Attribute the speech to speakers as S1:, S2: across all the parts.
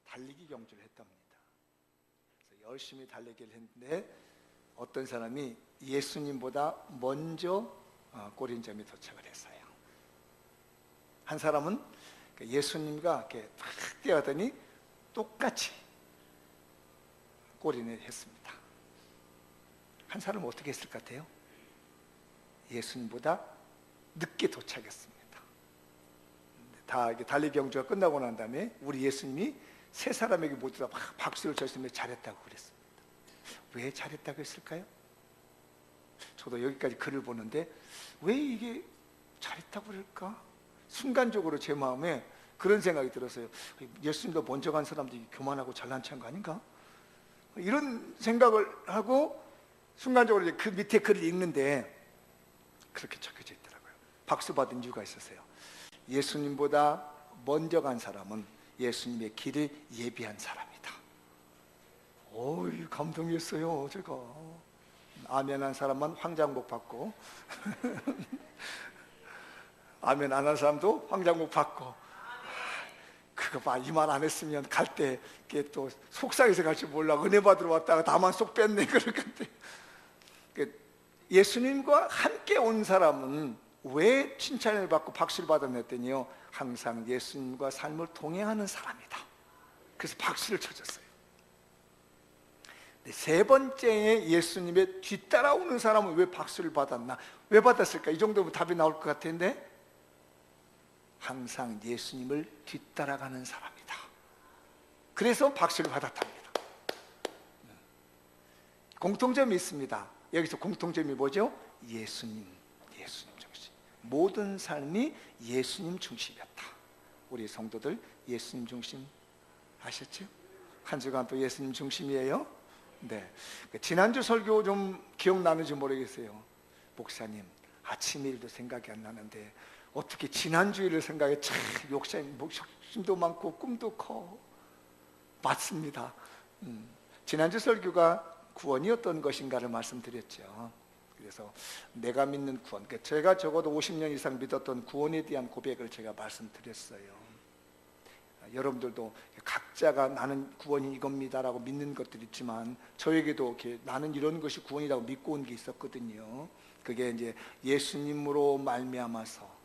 S1: 달리기 경주를 했답니다. 그래서 열심히 달리기를 했는데 어떤 사람이 예수님보다 먼저 꼬린점에 도착을 했어요. 한 사람은 예수님과 이렇게 탁 뛰어가더니 똑같이 꼬린을 했습니다. 한 사람은 어떻게 했을 것 같아요? 예수님보다 늦게 도착했습니다. 다 달리기 경주가 끝나고 난 다음에 우리 예수님이 세 사람에게 모두 다 막 박수를 쳤으며 잘했다고 그랬습니다. 왜 잘했다고 했을까요? 저도 여기까지 글을 보는데 왜 이게 잘했다고 그럴까? 순간적으로 제 마음에 그런 생각이 들었어요. 예수님도 먼저 간 사람들이 교만하고 잘난 체한 거 아닌가? 이런 생각을 하고 순간적으로 그 밑에 글을 읽는데 그렇게 적혀져 있더라고요. 박수 받은 이유가 있었어요. 예수님보다 먼저 간 사람은 예수님의 길을 예비한 사람이다. 어이, 감동이었어요. 제가 아멘 한 사람만 황장복 받고 아멘 안 한 사람도 황장복 받고. 그거 봐, 이 말 안 했으면 갈 때 또 속상해서 갈지 몰라. 은혜 받으러 왔다가 다만 쏙 뺐네. 그럴 건데 예수님과 함께 온 사람은 왜 칭찬을 받고 박수를 받았냐더니요, 항상 예수님과 삶을 동행하는 사람이다. 그래서 박수를 쳐줬어요. 세 번째에 예수님의 뒤따라오는 사람은 왜 박수를 받았나? 왜 받았을까? 이 정도면 답이 나올 것 같은데, 항상 예수님을 뒤따라가는 사람이다. 그래서 박수를 받았답니다. 공통점이 있습니다. 여기서 공통점이 뭐죠? 예수님 중심. 모든 삶이 예수님 중심이었다. 우리 성도들 예수님 중심 아셨죠? 한 주간 또 예수님 중심이에요. 네. 지난주 설교 좀 기억나는지 모르겠어요. 목사님, 아침 일도 생각이 안 나는데 어떻게 지난주 일을 생각해? 참 욕심도 많고 꿈도 커. 맞습니다. 지난주 설교가 구원이 어떤 것인가를 말씀드렸죠. 그래서 내가 믿는 구원, 제가 적어도 50년 이상 믿었던 구원에 대한 고백을 제가 말씀드렸어요. 여러분들도 각자가 나는 구원이 이겁니다라고 믿는 것들이 있지만 저에게도 이렇게 나는 이런 것이 구원이라고 믿고 온 게 있었거든요. 그게 이제 예수님으로 말미암아서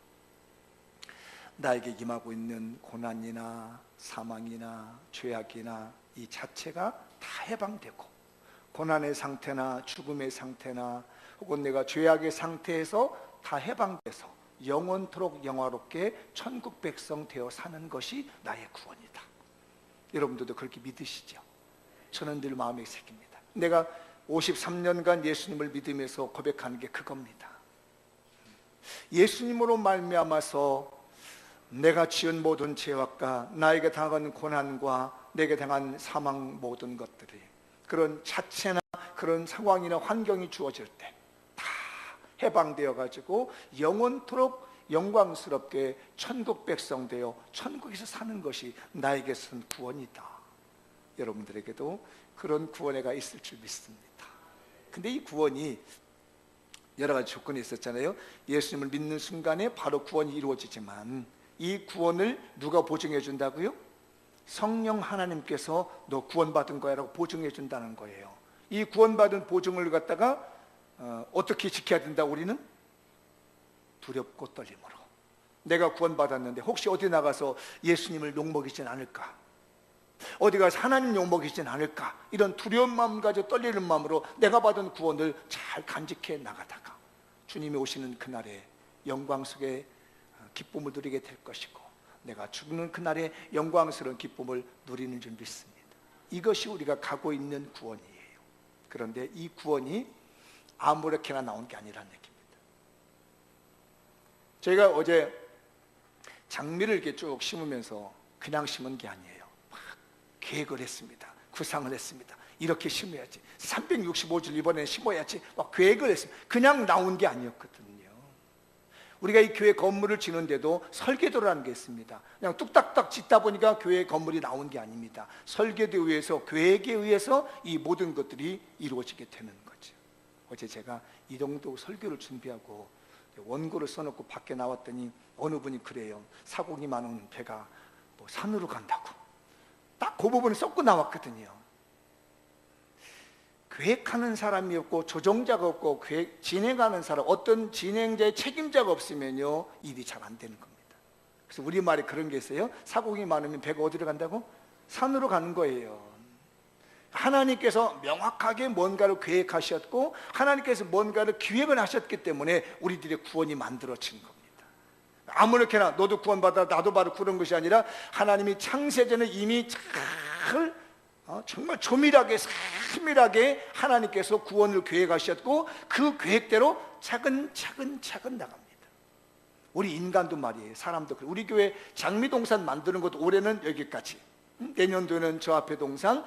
S1: 나에게 임하고 있는 고난이나 사망이나 죄악이나 이 자체가 다 해방되고, 고난의 상태나 죽음의 상태나 혹은 내가 죄악의 상태에서 다 해방돼서 영원토록 영화롭게 천국 백성 되어 사는 것이 나의 구원이다. 여러분들도 그렇게 믿으시죠? 저는 늘 마음에 새깁니다. 내가 53년간 예수님을 믿으면서 고백하는 게 그겁니다. 예수님으로 말미암아서 내가 지은 모든 죄악과 나에게 당한 고난과 내게 당한 사망 모든 것들이, 그런 자체나 그런 상황이나 환경이 주어질 때 다 해방되어 가지고 영원토록 영광스럽게 천국 백성 되어 천국에서 사는 것이 나에게서는 구원이다. 여러분들에게도 그런 구원회가 있을 줄 믿습니다. 근데 이 구원이 여러 가지 조건이 있었잖아요. 예수님을 믿는 순간에 바로 구원이 이루어지지만 이 구원을 누가 보증해 준다고요? 성령 하나님께서 너 구원받은 거야 라고 보증해 준다는 거예요. 이 구원받은 보증을 갖다가 어떻게 지켜야 된다? 우리는 두렵고 떨림으로. 내가 구원받았는데 혹시 어디 나가서 예수님을 욕먹이진 않을까? 어디 가서 하나님 욕먹이진 않을까? 이런 두려운 마음 가지고 떨리는 마음으로 내가 받은 구원을 잘 간직해 나가다가 주님이 오시는 그날에 영광 속에 기쁨을 누리게 될 것이고, 내가 죽는 그날에 영광스러운 기쁨을 누리는 줄 믿습니다. 이것이 우리가 가고 있는 구원이에요. 그런데 이 구원이 아무렇게나 나온 게 아니라는 얘기입니다. 저희가 어제 장미를 이렇게 쭉 심으면서 그냥 심은 게 아니에요. 막 계획을 했습니다. 구상을 했습니다. 이렇게 심어야지, 365줄 이번에 심어야지, 막 계획을 했습니다. 그냥 나온 게 아니었거든요. 우리가 이 교회 건물을 짓는데도 설계도라는 게 있습니다. 그냥 뚝딱딱 짓다 보니까 교회 건물이 나온 게 아닙니다. 설계도에 의해서, 계획에 의해서 이 모든 것들이 이루어지게 되는 거죠. 어제 제가 이동도 설교를 준비하고 원고를 써놓고 밖에 나왔더니 어느 분이 그래요. 사고기 많은 배가 뭐 산으로 간다고, 딱 그 부분을 쏟고 나왔거든요. 계획하는 사람이 없고 조정자가 없고 진행하는 사람, 어떤 진행자의 책임자가 없으면요 일이 잘 안 되는 겁니다. 그래서 우리말에 그런 게 있어요. 사공이 많으면 배가 어디로 간다고? 산으로 가는 거예요. 하나님께서 명확하게 뭔가를 계획하셨고 하나님께서 뭔가를 기획을 하셨기 때문에 우리들의 구원이 만들어진 겁니다. 아무렇게나 너도 구원받아 나도 바로 그런 것이 아니라 하나님이 창세전에 이미 잘 정말 조밀하게 세밀하게 하나님께서 구원을 계획하셨고 그 계획대로 차근차근 나갑니다. 우리 인간도 말이에요. 사람도 그래요. 우리 교회 장미동산 만드는 것도 올해는 여기까지, 내년도에는 저 앞에 동산,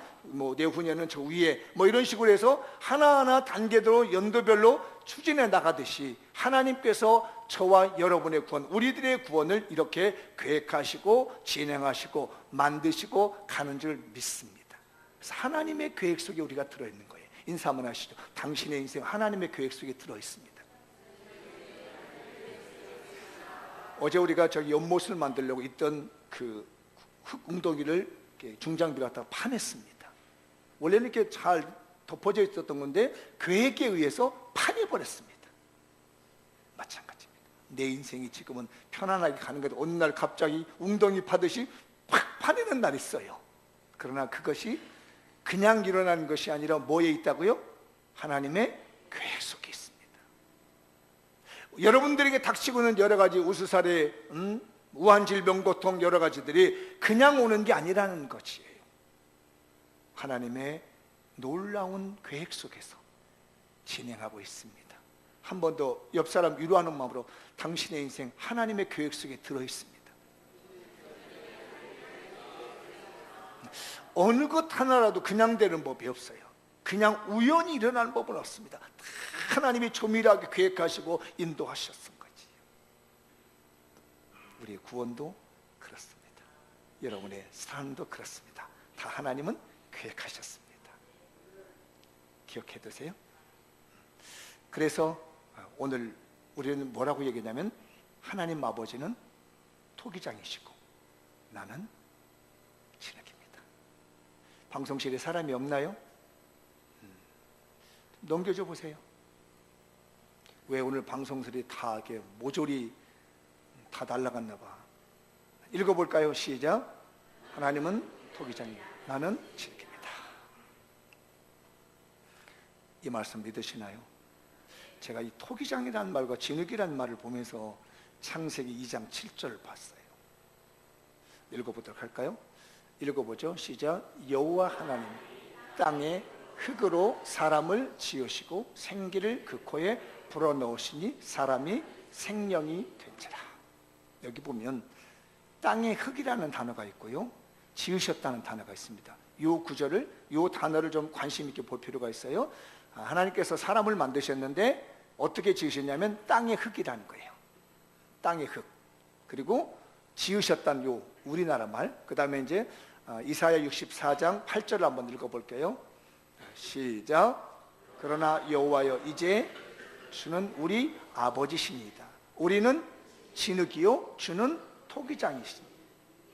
S1: 내후년은 저 위에 이런 식으로 해서 하나하나 단계대로 연도별로 추진해 나가듯이 하나님께서 저와 여러분의 구원, 우리들의 구원을 이렇게 계획하시고 진행하시고 만드시고 가는 줄 믿습니다. 그래서 하나님의 계획 속에 우리가 들어있는 거예요. 인사 한번 하시죠. 당신의 인생 하나님의 계획 속에 들어있습니다. 어제 우리가 저기 연못을 만들려고 있던 그 흙 웅덩이를 중장비를 갖다가 파냈습니다. 원래는 이렇게 잘 덮어져 있었던 건데 계획에 의해서 파내버렸습니다. 마찬가지입니다. 내 인생이 지금은 편안하게 가는 건데 어느 날 갑자기 웅덩이 파듯이 팍 파내는 날이 있어요. 그러나 그것이 그냥 일어나는 것이 아니라 뭐에 있다고요? 하나님의 계획 속에 있습니다. 여러분들에게 닥치고는 여러 가지 우수사례, 우한 질병, 고통 여러 가지들이 그냥 오는 게 아니라는 것이에요. 하나님의 놀라운 계획 속에서 진행하고 있습니다. 한 번 더 옆 사람 위로하는 마음으로 당신의 인생 하나님의 계획 속에 들어있습니다. 어느 것 하나라도 그냥 되는 법이 없어요. 그냥 우연히 일어나는 법은 없습니다. 하나님이 조밀하게 계획하시고 인도하셨은 거지. 우리의 구원도 그렇습니다. 여러분의 삶도 그렇습니다. 다 하나님은 계획하셨습니다. 기억해 두세요. 그래서 오늘 우리는 뭐라고 얘기하냐면 하나님 아버지는 토기장이시고 나는 진흙입니다. 방송실에 사람이 없나요? 넘겨줘 보세요. 왜 오늘 방송실이 다 이렇게 모조리 다 날아갔나 봐. 읽어볼까요? 시작. 하나님은 토기장이요 나는 진흙입니다. 이 말씀 믿으시나요? 제가 이 토기장이라는 말과 진흙이라는 말을 보면서 창세기 2장 7절을 봤어요. 읽어보도록 할까요? 읽어보죠. 시작. 여호와 하나님 땅에 흙으로 사람을 지으시고 생기를 그 코에 불어넣으시니 사람이 생명이 된지라. 여기 보면 땅에 흙이라는 단어가 있고요 지으셨다는 단어가 있습니다. 이 구절을, 이 단어를 좀 관심 있게 볼 필요가 있어요. 하나님께서 사람을 만드셨는데 어떻게 지으셨냐면 땅의 흙이라는 거예요. 땅의 흙. 그리고 지으셨다는 요 우리나라 말. 그 다음에 이제 이사야 64장 8절을 한번 읽어볼게요. 시작. 그러나 여호와여 이제 주는 우리 아버지시니이다. 우리는 진흙이요 주는 토기장이시니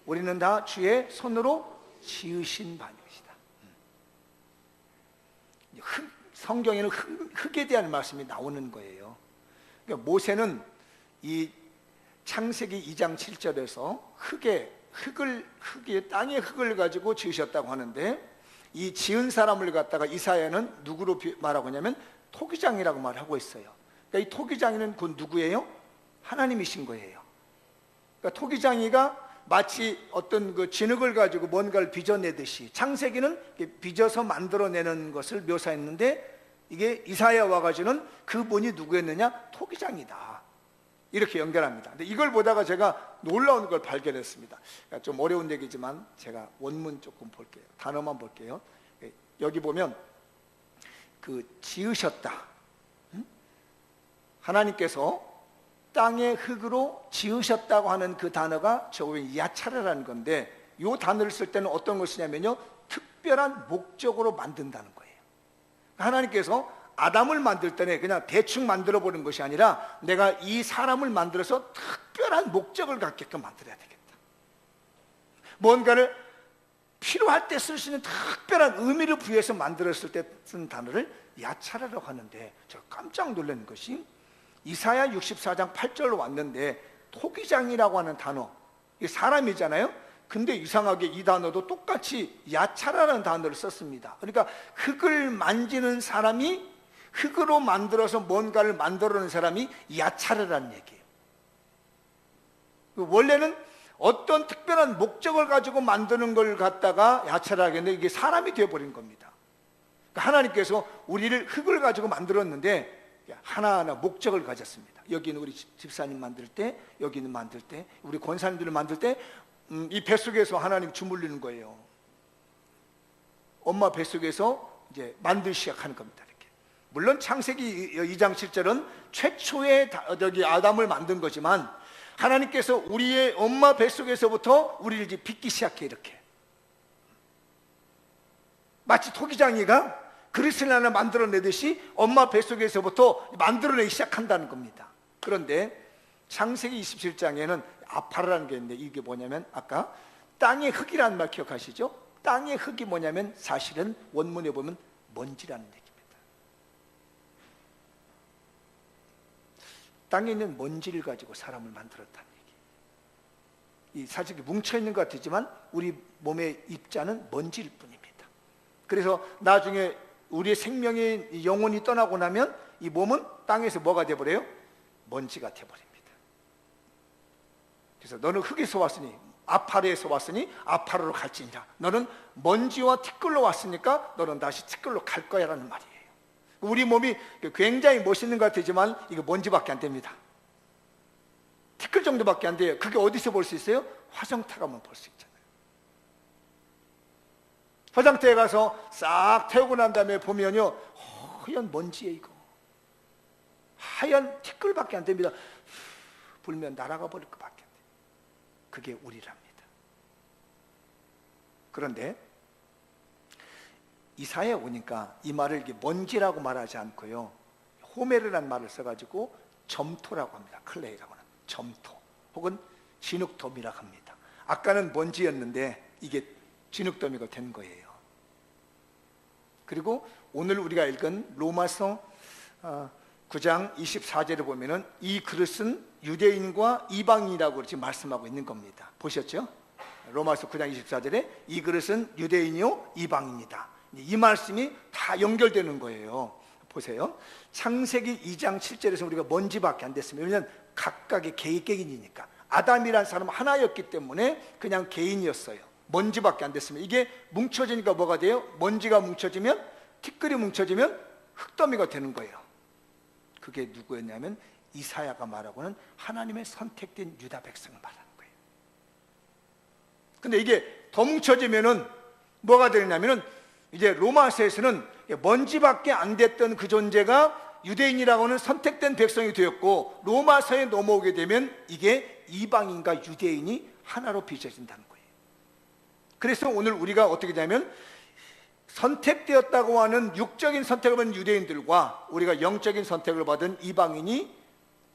S1: 우리는 다 주의 손으로 지으신 바니시다. 성경에는 흙에 대한 말씀이 나오는 거예요. 그러니까 모세는 이 창세기 2장 7절에서 땅의 흙을 가지고 지으셨다고 하는데 이 지은 사람을 갖다가 이사야는 누구로 말하고 있냐면 토기장이라고 말하고 있어요. 그러니까 이 토기장이는 곧 누구예요? 하나님이신 거예요. 그러니까 토기장이가 마치 어떤 그 진흙을 가지고 뭔가를 빚어내듯이 창세기는 빚어서 만들어내는 것을 묘사했는데 이게 이사야 와가지고는 그분이 누구였느냐? 토기장이다. 이렇게 연결합니다. 근데 이걸 보다가 제가 놀라운 걸 발견했습니다. 그러니까 좀 어려운 얘기지만 제가 원문 조금 볼게요. 단어만 볼게요. 여기 보면 그 지으셨다. 하나님께서 땅의 흙으로 지으셨다고 하는 그 단어가 저기 야차르라는 건데 이 단어를 쓸 때는 어떤 것이냐면요 특별한 목적으로 만든다는 거예요. 하나님께서 아담을 만들 때는 그냥 대충 만들어 보는 것이 아니라 내가 이 사람을 만들어서 특별한 목적을 갖게끔 만들어야 되겠다. 뭔가를 필요할 때 쓸 수 있는 특별한 의미를 부여해서 만들었을 때 쓴 단어를 야차라라고 하는데, 제가 깜짝 놀란 것이 이사야 64장 8절로 왔는데 토기장이라고 하는 단어, 이게 사람이잖아요. 근데 이상하게 이 단어도 똑같이 야차라는 단어를 썼습니다. 그러니까 흙을 만지는 사람이, 흙으로 만들어서 뭔가를 만들어내는 사람이 야차라라는 얘기예요. 원래는 어떤 특별한 목적을 가지고 만드는 걸 갖다가 야차라고 했는데 이게 사람이 되어버린 겁니다. 그러니까 하나님께서 우리를 흙을 가지고 만들었는데 하나하나 목적을 가졌습니다. 여기는 우리 집사님 만들 때, 여기는 만들 때, 우리 권사님들을 만들 때 이 뱃속에서 하나님 주물리는 거예요. 엄마 뱃속에서 이제 만들기 시작하는 겁니다. 이렇게. 물론 창세기 2장 7절은 최초의 아담을 만든 거지만 하나님께서 우리의 엄마 뱃속에서부터 우리를 이제 빚기 시작해. 이렇게 마치 토기장이가 그릇을 하나 만들어내듯이 엄마 뱃속에서부터 만들어내기 시작한다는 겁니다. 그런데 창세기 27장에는 아파라는 게 있는데, 이게 뭐냐면 아까 땅의 흙이라는 말 기억하시죠? 땅의 흙이 뭐냐면 사실은 원문에 보면 먼지라는 얘기입니다. 땅에 있는 먼지를 가지고 사람을 만들었다는 얘기. 이 사실 뭉쳐있는 것 같지만 우리 몸의 입자는 먼지일 뿐입니다. 그래서 나중에 우리의 생명의 영혼이 떠나고 나면 이 몸은 땅에서 뭐가 되어버려요? 먼지가 되어버립니다. 그래서 너는 흙에서 왔으니, 아파르에서 왔으니 아파르로 갈지니라. 너는 먼지와 티끌로 왔으니까 너는 다시 티끌로 갈 거야 라는 말이에요. 우리 몸이 굉장히 멋있는 것 같지만 이거 먼지밖에 안 됩니다. 티끌 정도밖에 안 돼요. 그게 어디서 볼 수 있어요? 화장터 가면 볼 수 있잖아요. 화장터에 가서 싹 태우고 난 다음에 보면요, 하얀 먼지에 이거 하얀 티끌밖에 안 됩니다. 불면 날아가 버릴 것밖에 안 돼요. 그게 우리랍니다. 그런데 이사야에 오니까 이 말을 이게 먼지라고 말하지 않고요, 호메르라는 말을 써가지고 점토라고 합니다. 클레이라고 하는 점토 혹은 진흙더미라고 합니다. 아까는 먼지였는데 이게 진흙더미가 된 거예요. 그리고 오늘 우리가 읽은 로마서 9장 24절에 보면은 이 그릇은 유대인과 이방인이라고 지금 말씀하고 있는 겁니다. 보셨죠? 로마서 9장 24절에 이 그릇은 유대인이요 이방인이다. 이 말씀이 다 연결되는 거예요. 보세요. 창세기 2장 7절에서 우리가 먼지밖에 안 됐습니다. 왜냐하면 각각의 개인이니까. 아담이라는 사람은 하나였기 때문에 그냥 개인이었어요. 먼지밖에 안 됐습니다. 이게 뭉쳐지니까 뭐가 돼요? 먼지가 뭉쳐지면, 티끌이 뭉쳐지면 흙더미가 되는 거예요. 그게 누구였냐면 이사야가 말하고는 하나님의 선택된 유다 백성을 말하는 거예요. 근데 이게 더 뭉쳐지면은 뭐가 되냐면은 이제 로마서에서는 먼지밖에 안 됐던 그 존재가 유대인이라고 하는 선택된 백성이 되었고, 로마서에 넘어오게 되면 이게 이방인과 유대인이 하나로 빚어진다는 거예요. 그래서 오늘 우리가 어떻게 되냐면 선택되었다고 하는 육적인 선택을 받은 유대인들과 우리가 영적인 선택을 받은 이방인이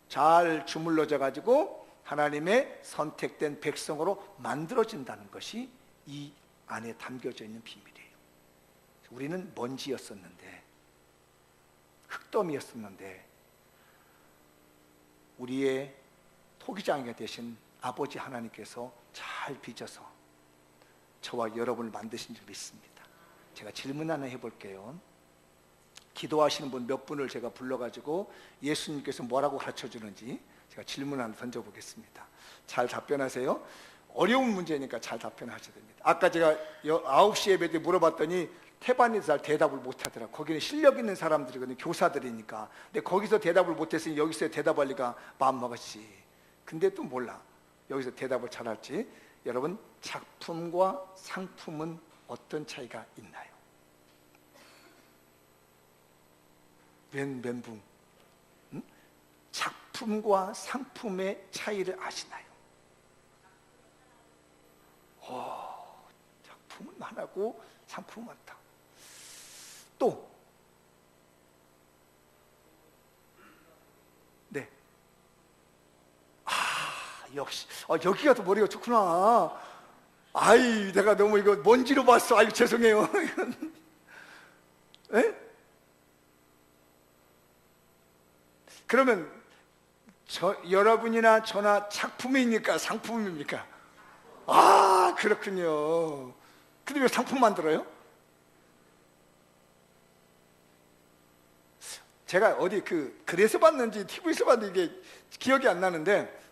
S1: 잘 주물러져 가지고 하나님의 선택된 백성으로 만들어진다는 것이 이 안에 담겨져 있는 비밀이에요. 우리는 먼지였었는데, 흙더미였었는데 우리의 토기장이가 되신 아버지 하나님께서 잘 빚어서 저와 여러분을 만드신 줄 믿습니다. 제가 질문 하나 해볼게요. 기도하시는 분 몇 분을 제가 불러가지고 예수님께서 뭐라고 가르쳐주는지 제가 질문 하나 던져보겠습니다. 잘 답변하세요. 어려운 문제니까 잘 답변하셔야 됩니다. 아까 제가 9시 예배 때 물어봤더니 태반에서 잘 대답을 못하더라고요. 거기는 실력 있는 사람들이거든요. 교사들이니까. 근데 거기서 대답을 못했으니 여기서 대답할 리가 마음먹었지. 근데 또 몰라, 여기서 대답을 잘할지. 여러분, 작품과 상품은 어떤 차이가 있나요? 멘붕. 작품과 상품의 차이를 아시나요? 작품은 하나고 상품은 많다. 또 네. 역시 여기가 더 머리가 좋구나. 아이, 내가 너무 이거 먼지로 봤어. 아이고, 죄송해요. 에? 그러면 여러분이나 저나 작품입니까? 상품입니까? 아, 그렇군요. 근데 왜 상품 만들어요? 제가 어디 글에서 봤는지 TV에서 봤는지 이게 기억이 안 나는데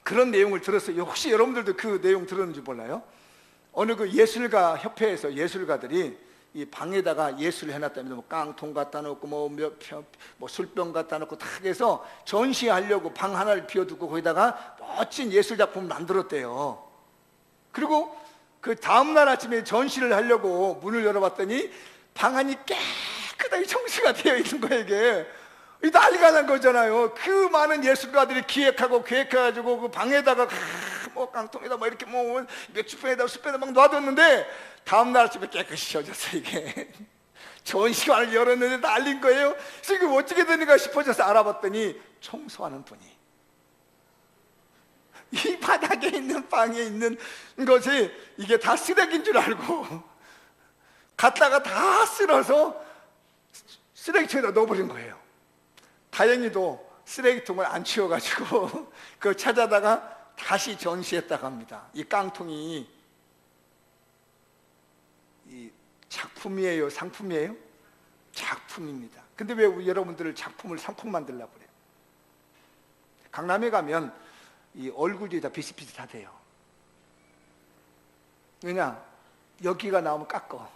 S1: 그런 내용을 들었어요. 혹시 여러분들도 그 내용 들었는지 몰라요? 어느 그 예술가 협회에서 예술가들이 이 방에다가 예술을 해놨답니다. 뭐 깡통 갖다 놓고 뭐 술병 갖다 놓고 다 해서 전시하려고 방 하나를 비워두고 거기다가 멋진 예술 작품을 만들었대요. 그리고 그 다음날 아침에 전시를 하려고 문을 열어봤더니 방 안이 깨끗하게 청소가 되어 있는 거예요. 이게 난리가 난 거잖아요. 그 많은 예술가들이 기획하고 계획해가지고 그 방에다가 뭐 깡통에다 뭐 이렇게 뭐 몇십 수평에다 막 놔뒀는데 다음날 아침에 깨끗이 지워졌어요. 이게 전시관을 열었는데 난린 거예요. 그래서 이게 어떻게 되는가 싶어져서 알아봤더니 청소하는 분이 이 바닥에 있는 방에 있는 것이 이게 다 쓰레기인 줄 알고 갖다가 다 쓸어서 쓰레기통에다 넣어버린 거예요. 다행히도 쓰레기통을 안 치워가지고 그걸 찾아다가 다시 전시했다고 합니다. 이 깡통이 이 작품이에요? 상품이에요? 작품입니다. 근데 왜 여러분들을 작품을 상품 만들려고 그래요? 강남에 가면 이 얼굴이 다 비슷비슷하대요. 왜냐? 여기가 나오면 깎어,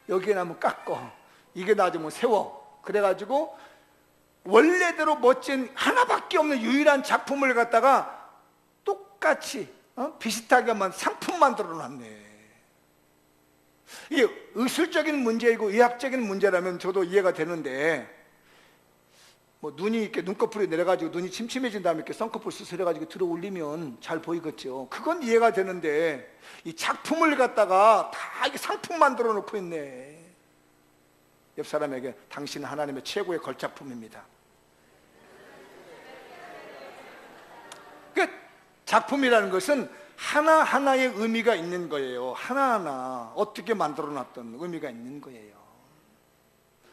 S1: 여기가 나오면 깎어, 이게 나오면 세워. 그래가지고 원래대로 멋진 하나밖에 없는 유일한 작품을 갖다가 똑같이 비슷하게만 상품 만들어 놨네. 이게 의술적인 문제이고 의학적인 문제라면 저도 이해가 되는데, 뭐 눈이 이렇게 눈꺼풀이 내려가지고 눈이 침침해진 다음에 이렇게 쌍꺼풀 수술해가지고 들어 올리면 잘 보이겠죠. 그건 이해가 되는데 이 작품을 갖다가 다 이게 상품 만들어 놓고 있네. 옆 사람에게 당신은 하나님의 최고의 걸작품입니다. 그 작품이라는 것은 하나하나의 의미가 있는 거예요. 하나하나 어떻게 만들어 놨던 의미가 있는 거예요.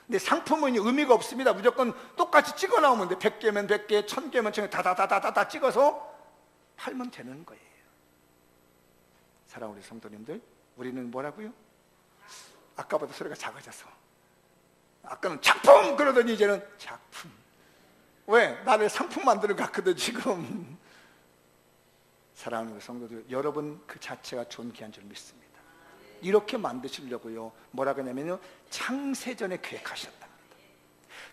S1: 근데 상품은 의미가 없습니다. 무조건 똑같이 찍어 나오면 돼. 100개면 100개, 1000개면 1000개 다다다다다 찍어서 팔면 되는 거예요. 사랑하는 우리 성도님들, 우리는 뭐라고요? 아까보다 소리가 작아져서, 아까는 작품 그러더니 이제는 작품. 왜? 나를 상품 만드는 것 같거든 지금. 사랑하는 우리 성도들, 여러분 그 자체가 존귀한 줄 믿습니다. 이렇게 만드시려고요, 뭐라고 하냐면요, 창세전에 계획하셨답니다.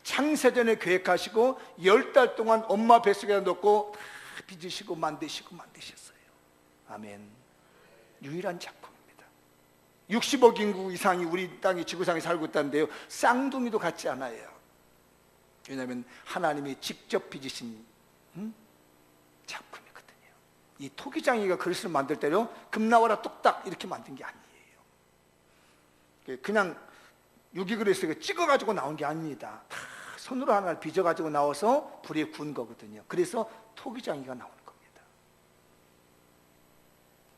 S1: 창세전에 계획하시고 10달 동안 엄마 뱃속에 넣고 다 빚으시고 만드셨어요. 아멘. 유일한 작품입니다. 60억 인구 이상이 우리 땅에 지구상에 살고 있다는데요, 쌍둥이도 같지 않아요. 왜냐하면 하나님이 직접 빚으신 작품이거든요. 이 토기장이가 그릇을 만들 때요, 금 나와라 뚝딱 이렇게 만든 게 아니에요. 그냥 유기그릇에 찍어가지고 나온 게 아닙니다. 다 손으로 하나를 빚어가지고 나와서 불에 구운 거거든요. 그래서 토기장이가 나오는 겁니다.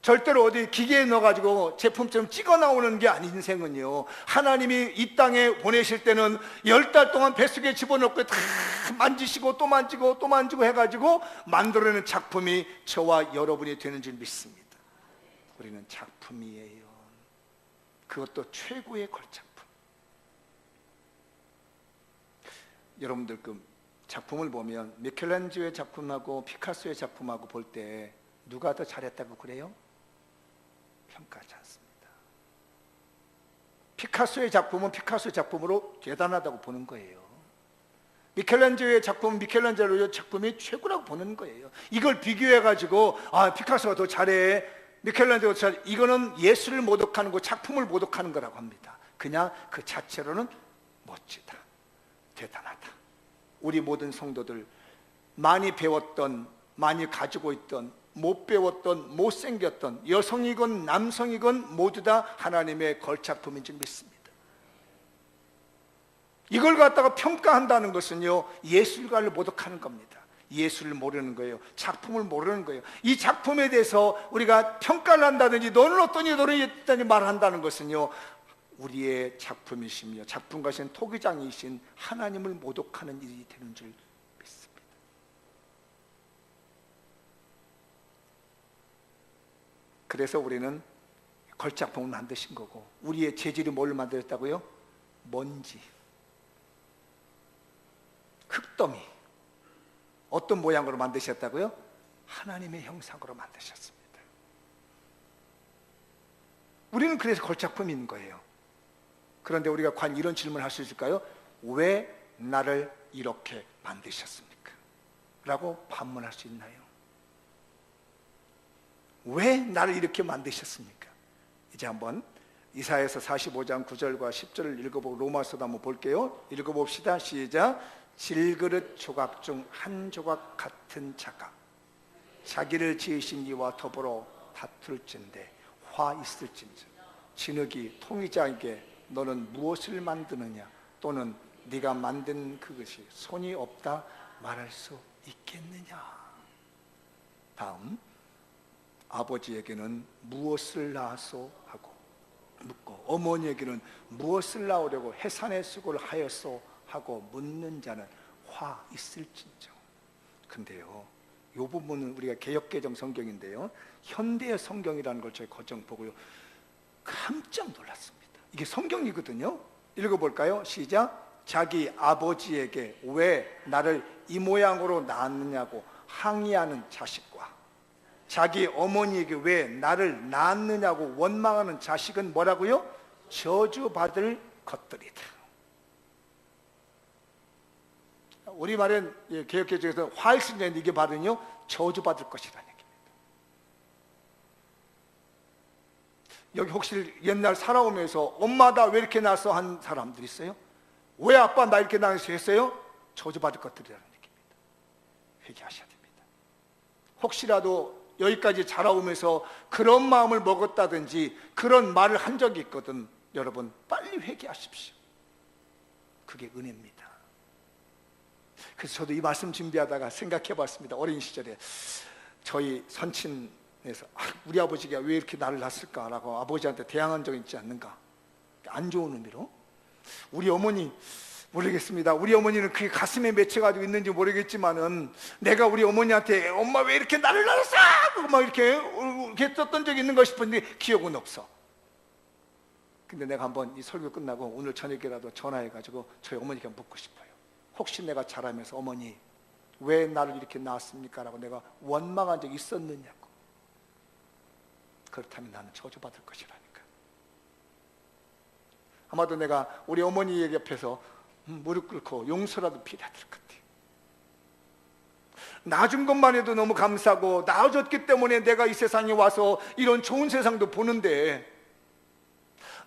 S1: 절대로 어디 기계에 넣어가지고 제품처럼 찍어 나오는 게 아닌 인생은요, 하나님이 이 땅에 보내실 때는 10달 동안 뱃속에 집어넣고 다 만지시고 또 만지고 또 만지고 해가지고 만들어내는 작품이 저와 여러분이 되는 줄 믿습니다. 우리는 작품이에요. 그것도 최고의 걸작품. 여러분들 그 작품을 보면 미켈란젤로의 작품하고 피카소의 작품하고 볼 때 누가 더 잘했다고 그래요? 평가하지 않습니다. 피카소의 작품은 피카소의 작품으로 대단하다고 보는 거예요. 미켈란젤로의 작품은 미켈란젤로의 작품이 최고라고 보는 거예요. 이걸 비교해가지고 피카소가 더 잘해, 미켈란젤로 잘, 이거는 예술을 모독하는 거, 작품을 모독하는 거라고 합니다. 그냥 그 자체로는 멋지다, 대단하다. 우리 모든 성도들, 많이 배웠던, 많이 가지고 있던, 못 배웠던, 못생겼던, 여성이건 남성이건 모두 다 하나님의 걸작품인 줄 믿습니다. 이걸 갖다가 평가한다는 것은요, 예술가를 모독하는 겁니다. 예술을 모르는 거예요. 작품을 모르는 거예요. 이 작품에 대해서 우리가 평가를 한다든지 너는 어떠니 너는 어떠니 말한다는 것은요, 우리의 작품이시며 작품가신 토기장이신 하나님을 모독하는 일이 되는 줄 믿습니다. 그래서 우리는 걸작품을 만드신 거고, 우리의 재질이 뭘 만들었다고요? 먼지, 흙더미. 어떤 모양으로 만드셨다고요? 하나님의 형상으로 만드셨습니다. 우리는 그래서 걸작품인 거예요. 그런데 우리가 과연 이런 질문을 할 수 있을까요? 왜 나를 이렇게 만드셨습니까? 라고 반문할 수 있나요? 왜 나를 이렇게 만드셨습니까? 이제 한번 이사야서 45장 9절과 10절을 읽어보고 로마서도 한번 볼게요. 읽어봅시다. 시작. 질그릇 조각 중 한 조각 같은 자가 자기를 지으신 이와 더불어 다툴진대 화 있을진저 진흙이 통이자에게 너는 무엇을 만드느냐, 또는 네가 만든 그것이 손이 없다 말할 수 있겠느냐. 다음, 아버지에게는 무엇을 낳았소 하고 묻고, 어머니에게는 무엇을 낳으려고 해산의 수고를 하였소 하고 묻는 자는 화 있을진저. 근데요, 이 부분은 우리가 개역개정 성경인데요, 현대의 성경이라는 걸 저희 거정 보고요 깜짝 놀랐습니다. 이게 성경이거든요. 읽어볼까요? 시작. 자기 아버지에게 왜 나를 이 모양으로 낳았느냐고 항의하는 자식과 자기 어머니에게 왜 나를 낳았느냐고 원망하는 자식은 뭐라고요? 저주받을 것들이다. 우리말은 개역개정에서 화일신자인데 이게 바로요 저주받을 것이라는 얘기입니다. 여기 혹시 옛날 살아오면서 엄마 나 왜 이렇게 낳았어 한 사람들 있어요? 왜 아빠 나 이렇게 낳았어 했어요? 저주받을 것들이라는 얘기입니다. 회개하셔야 됩니다. 혹시라도 여기까지 자라오면서 그런 마음을 먹었다든지 그런 말을 한 적이 있거든, 여러분 빨리 회개하십시오. 그게 은혜입니다. 그래서 저도 이 말씀 준비하다가 생각해 봤습니다. 어린 시절에 저희 선친에서 우리 아버지가 왜 이렇게 나를 낳았을까라고 아버지한테 대항한 적이 있지 않는가, 안 좋은 의미로. 우리 어머니 모르겠습니다. 우리 어머니는 그게 가슴에 맺혀가지고 있는지 모르겠지만은 내가 우리 어머니한테 엄마 왜 이렇게 나를 낳았어? 막 이렇게 썼던 적이 있는 거 싶은데 기억은 없어. 근데 내가 한번 이 설교 끝나고 오늘 저녁이라도 전화해가지고 저희 어머니께 묻고 싶어요. 혹시 내가 자라면서 어머니 왜 나를 이렇게 낳았습니까? 라고 내가 원망한 적이 있었느냐고. 그렇다면 나는 저주받을 것이라니까. 아마도 내가 우리 어머니 옆에서 무릎 꿇고 용서라도 빌어야 될 것 같아요. 낳아준 것만 해도 너무 감사하고 낳아줬기 때문에 내가 이 세상에 와서 이런 좋은 세상도 보는데,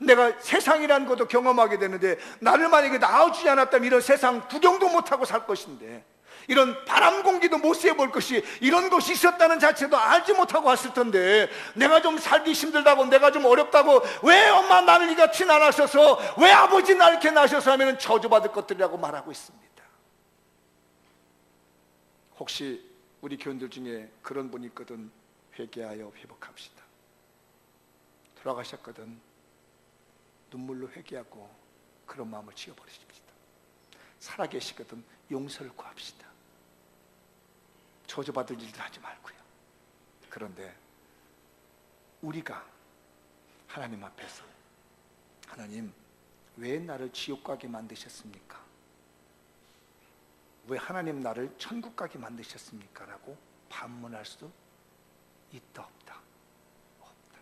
S1: 내가 세상이라는 것도 경험하게 되는데 나를 만약에 낳아주지 않았다면 이런 세상 구경도 못하고 살 것인데, 이런 바람 공기도 못 쐬볼 것이, 이런 것이 있었다는 자체도 알지 못하고 왔을 텐데, 내가 좀 살기 힘들다고, 내가 좀 어렵다고, 왜 엄마 나를 이같이 낳으셔서, 왜 아버지 나를 이렇게 낳으셔서 하면 저주받을 것들이라고 말하고 있습니다. 혹시 우리 교인들 중에 그런 분이 있거든, 회개하여 회복합시다. 돌아가셨거든, 눈물로 회개하고 그런 마음을 지워버리십시다. 살아계시거든 용서를 구합시다. 저주받을 일도 하지 말고요. 그런데 우리가 하나님 앞에서, 하나님 왜 나를 지옥 가게 만드셨습니까? 왜 하나님 나를 천국 가게 만드셨습니까? 라고 반문할 수 있다 없다? 없다.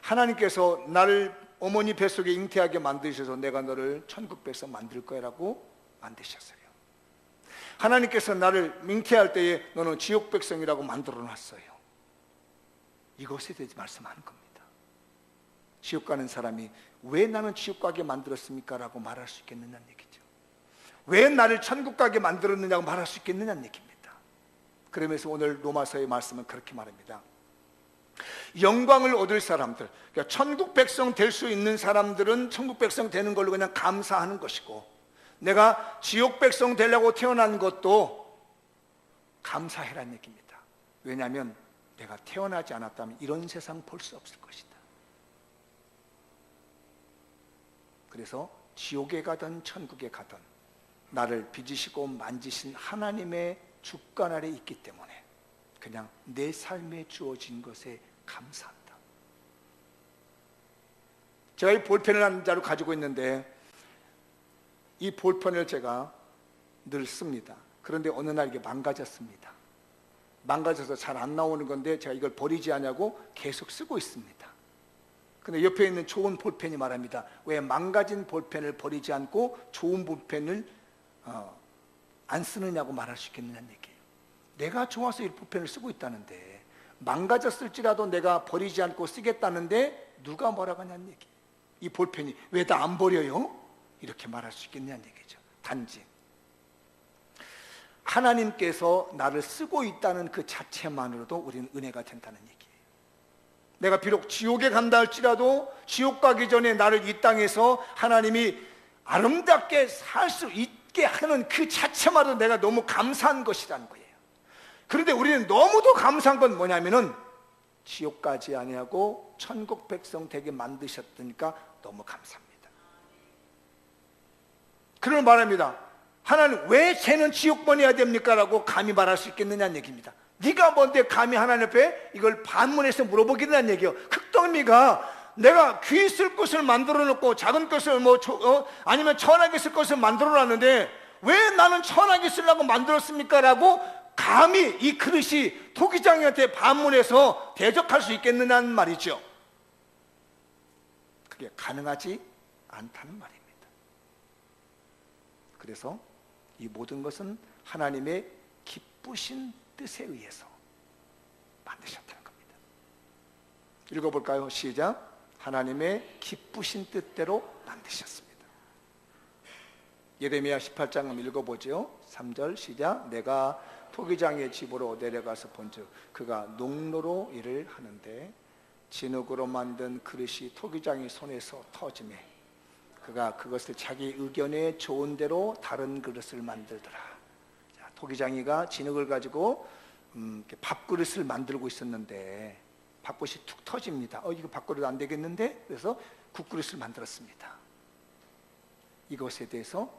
S1: 하나님께서 나를 어머니 뱃속에 잉태하게 만드셔서 내가 너를 천국 백성 만들 거라고 만드셨어요. 하나님께서 나를 잉태할 때에 너는 지옥 백성이라고 만들어 놨어요. 이것에 대해서 말씀하는 겁니다. 지옥 가는 사람이 왜 나는 지옥 가게 만들었습니까? 라고 말할 수 있겠느냐는 얘기죠. 왜 나를 천국 가게 만들었느냐고 말할 수 있겠느냐는 얘기입니다. 그러면서 오늘 로마서의 말씀은 그렇게 말합니다. 영광을 얻을 사람들, 그러니까 천국 백성 될 수 있는 사람들은 천국 백성 되는 걸로 그냥 감사하는 것이고, 내가 지옥 백성 되려고 태어난 것도 감사해란 얘기입니다. 왜냐하면 내가 태어나지 않았다면 이런 세상 볼 수 없을 것이다. 그래서 지옥에 가든 천국에 가든 나를 빚으시고 만지신 하나님의 주권 아래 있기 때문에 그냥 내 삶에 주어진 것에 감사한다. 제가 이 볼펜을 한 자루 가지고 있는데 이 볼펜을 제가 늘 씁니다. 그런데 어느 날 이게 망가졌습니다. 망가져서 잘 안 나오는 건데 제가 이걸 버리지 않냐고 계속 쓰고 있습니다. 근데 옆에 있는 좋은 볼펜이 말합니다. 왜 망가진 볼펜을 버리지 않고 좋은 볼펜을 안 쓰느냐고 말할 수 있겠느냐는 얘기예요. 내가 좋아서 이 볼펜을 쓰고 있다는데, 망가졌을지라도 내가 버리지 않고 쓰겠다는데 누가 뭐라고 하냐는 얘기예요. 이 볼펜이 왜 다 안 버려요? 이렇게 말할 수 있겠냐는 얘기죠. 단지 하나님께서 나를 쓰고 있다는 그 자체만으로도 우리는 은혜가 된다는 얘기예요. 내가 비록 지옥에 간다 할지라도 지옥 가기 전에 나를 이 땅에서 하나님이 아름답게 살 수 있게 하는 그 자체만으로 내가 너무 감사한 것이라는 거예요. 그런데 우리는 너무도 감사한 건 뭐냐면은 지옥 가지 아니하고 천국 백성 되게 만드셨으니까 너무 감사합니다. 그런 말합니다. 하나님 왜 쟤는 지옥 보내야 됩니까? 라고 감히 말할 수 있겠느냐는 얘기입니다. 네가 뭔데 감히 하나님 앞에 이걸 반문해서 물어보겠다는 얘기예요. 흙덩이가 내가 귀 쓸 것을 만들어 놓고 작은 것을 아니면 천하게 쓸 것을 만들어 놨는데 왜 나는 천하게 쓰려고 만들었습니까? 라고 감히 이 그릇이 토기장이한테 반문해서 대적할 수 있겠느냐는 말이죠. 그게 가능하지 않다는 말입니다. 그래서 이 모든 것은 하나님의 기쁘신 뜻에 의해서 만드셨다는 겁니다. 읽어볼까요? 시작. 하나님의 기쁘신 뜻대로 만드셨습니다. 예레미야 18장 한번 읽어보죠. 3절 시작. 내가 토기장의 집으로 내려가서 본즉 그가 농로로 일을 하는데 진흙으로 만든 그릇이 토기장의 손에서 터지매 그가 그것을 자기 의견에 좋은 대로 다른 그릇을 만들더라. 자, 토기장이가 진흙을 가지고 밥그릇을 만들고 있었는데 밥그릇이 툭 터집니다. 이거 밥그릇 안 되겠는데? 그래서 국그릇을 만들었습니다. 이것에 대해서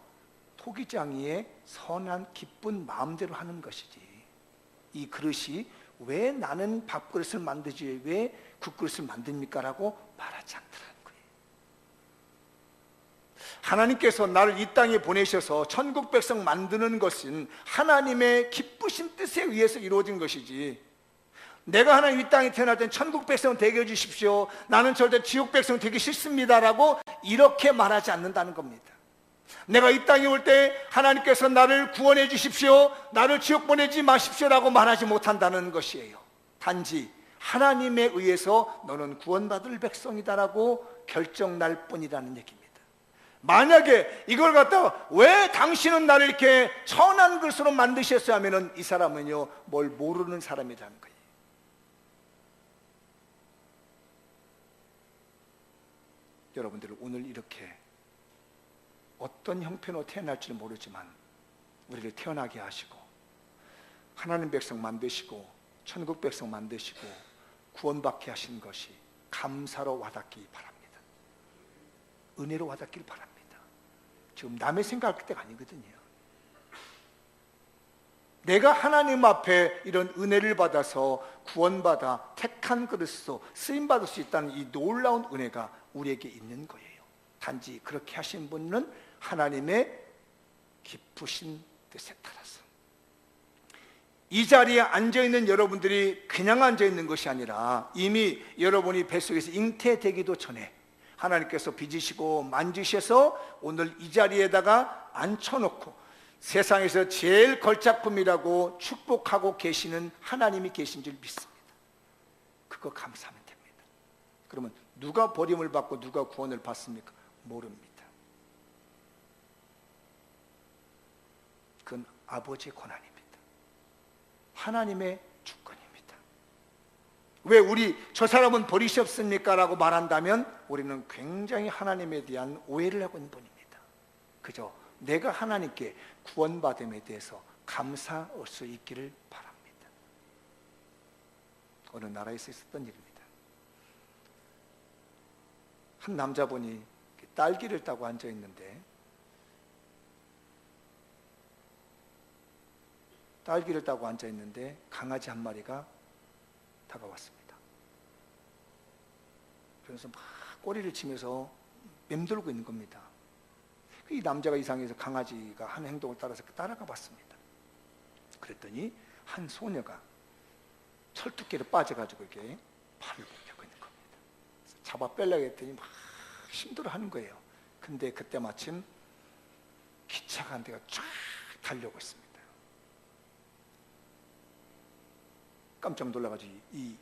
S1: 토기장이의 선한 기쁜 마음대로 하는 것이지, 이 그릇이 왜 나는 밥그릇을 만들지 왜 국그릇을 만듭니까? 라고 말하지 않더라는 거예요. 하나님께서 나를 이 땅에 보내셔서 천국 백성 만드는 것은 하나님의 기쁘신 뜻에 의해서 이루어진 것이지, 내가 하나님 이 땅에 태어날 땐 천국 백성 되게 해주십시오, 나는 절대 지옥 백성 되기 싫습니다라고 이렇게 말하지 않는다는 겁니다. 내가 이 땅에 올 때 하나님께서 나를 구원해 주십시오, 나를 지옥 보내지 마십시오라고 말하지 못한다는 것이에요. 단지 하나님에 의해서 너는 구원받을 백성이다라고 결정날 뿐이라는 얘기입니다. 만약에 이걸 갖다가 왜 당신은 나를 이렇게 천한 것으로 만드셨어야 하면은 이 사람은요 뭘 모르는 사람이라는 거예요. 여러분들 오늘 이렇게 어떤 형편으로 태어날지는 모르지만 우리를 태어나게 하시고 하나님 백성 만드시고 천국 백성 만드시고 구원받게 하신 것이 감사로 와닿기 바랍니다. 은혜로 와닿길 바랍니다. 지금 남의 생각할 때가 아니거든요. 내가 하나님 앞에 이런 은혜를 받아서 구원받아 택한 그릇으로 쓰임받을 수 있다는 이 놀라운 은혜가 우리에게 있는 거예요. 단지 그렇게 하신 분은 하나님의 기쁘신 뜻에 따라서. 이 자리에 앉아있는 여러분들이 그냥 앉아있는 것이 아니라 이미 여러분이 뱃속에서 잉태되기도 전에 하나님께서 빚으시고 만지셔서 오늘 이 자리에다가 앉혀놓고 세상에서 제일 걸작품이라고 축복하고 계시는 하나님이 계신 줄 믿습니다. 그거 감사하면 됩니다. 그러면 누가 버림을 받고 누가 구원을 받습니까? 모릅니다. 그건 아버지의 권한입니다. 하나님의 주권입니다. 왜 우리 저 사람은 버리셨습니까? 라고 말한다면 우리는 굉장히 하나님에 대한 오해를 하고 있는 분입니다. 그저 내가 하나님께 구원받음에 대해서 감사할 수 있기를 바랍니다. 어느 나라에서 있었던 일입니다. 한 남자분이 딸기를 따고 앉아있는데 강아지 한 마리가 다가왔습니다. 그래서 막 꼬리를 치면서 맴돌고 있는 겁니다. 이 남자가 이상해서 강아지가 한 행동을 따라서 따라가 봤습니다. 그랬더니 한 소녀가 철두께로 빠져가지고 이렇게 팔을 벌리고 있는 겁니다. 잡아 빼려고 했더니 막 힘들어하는 거예요. 근데 그때 마침 기차가 한 대가 쫙 달려오고 있습니다. 깜짝 놀라가지고 이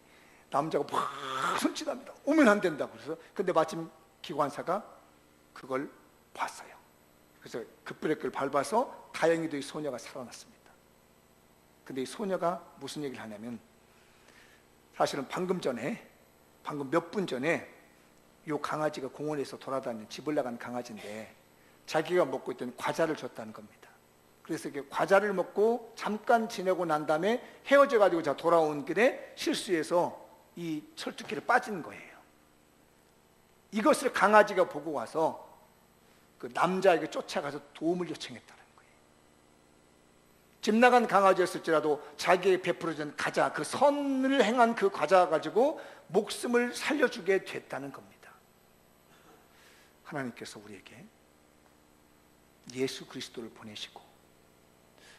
S1: 남자가 막 손짓합니다. 오면 안 된다고. 그래서 근데 마침 기관사가 그걸 봤어요. 그래서 급브레이크를 밟아서 다행히도 이 소녀가 살아났습니다. 근데 이 소녀가 무슨 얘기를 하냐면, 사실은 방금 몇 분 전에 이 강아지가 공원에서 돌아다니는 집을 나간 강아지인데 자기가 먹고 있던 과자를 줬다는 겁니다. 그래서 이렇게 과자를 먹고 잠깐 지내고 난 다음에 헤어져 가지고 돌아온 길에 실수해서 이 철쭉길에 빠진 거예요. 이것을 강아지가 보고 와서 그 남자에게 쫓아가서 도움을 요청했다는 거예요. 집 나간 강아지였을지라도 자기에게 베풀어준 과자, 그 선을 행한 그 과자 가지고 목숨을 살려주게 됐다는 겁니다. 하나님께서 우리에게 예수 그리스도를 보내시고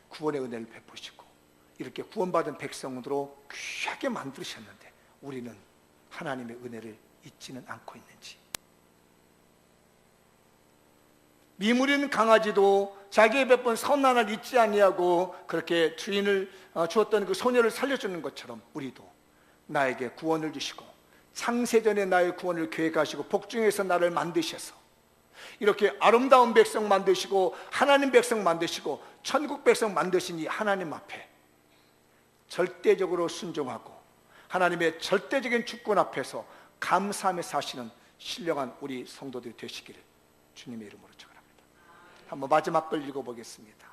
S1: 구원의 은혜를 베푸시고 이렇게 구원받은 백성으로 귀하게 만드셨는데 우리는 하나님의 은혜를 잊지는 않고 있는지, 미무린 강아지도 자기의 베푼 선한을 잊지 아니하고 그렇게 주인을 주었던 그 소녀를 살려주는 것처럼 우리도 나에게 구원을 주시고 창세전에 나의 구원을 계획하시고 복중에서 나를 만드셔서 이렇게 아름다운 백성 만드시고 하나님 백성 만드시고 천국 백성 만드신 이 하나님 앞에 절대적으로 순종하고 하나님의 절대적인 주권 앞에서 감사하며 사시는 신령한 우리 성도들이 되시기를 주님의 이름으로 축원합니다. 한번 마지막 걸 읽어보겠습니다.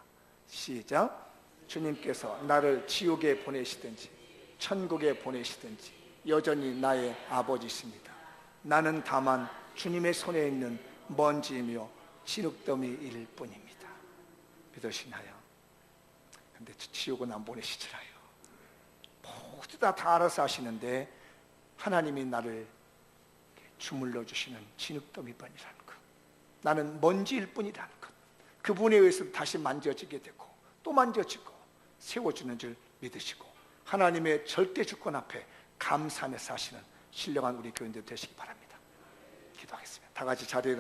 S1: 시작. 주님께서 나를 지옥에 보내시든지 천국에 보내시든지 여전히 나의 아버지십니다. 나는 다만 주님의 손에 있는 먼지이며 진흙더미일 뿐입니다. 믿으시나요? 근데 지옥은 안 보내시잖아요. 모두 다 알아서 하시는데 하나님이 나를 주물러 주시는 진흙더미뿐이라는 것, 나는 먼지일 뿐이라는 것, 그분에 의해서 다시 만져지게 되고 또 만져지고 세워주는 줄 믿으시고 하나님의 절대 주권 앞에 감사하며 사시는 신령한 우리 교인들 되시기 바랍니다. 기도하겠습니다. 다 같이 자리에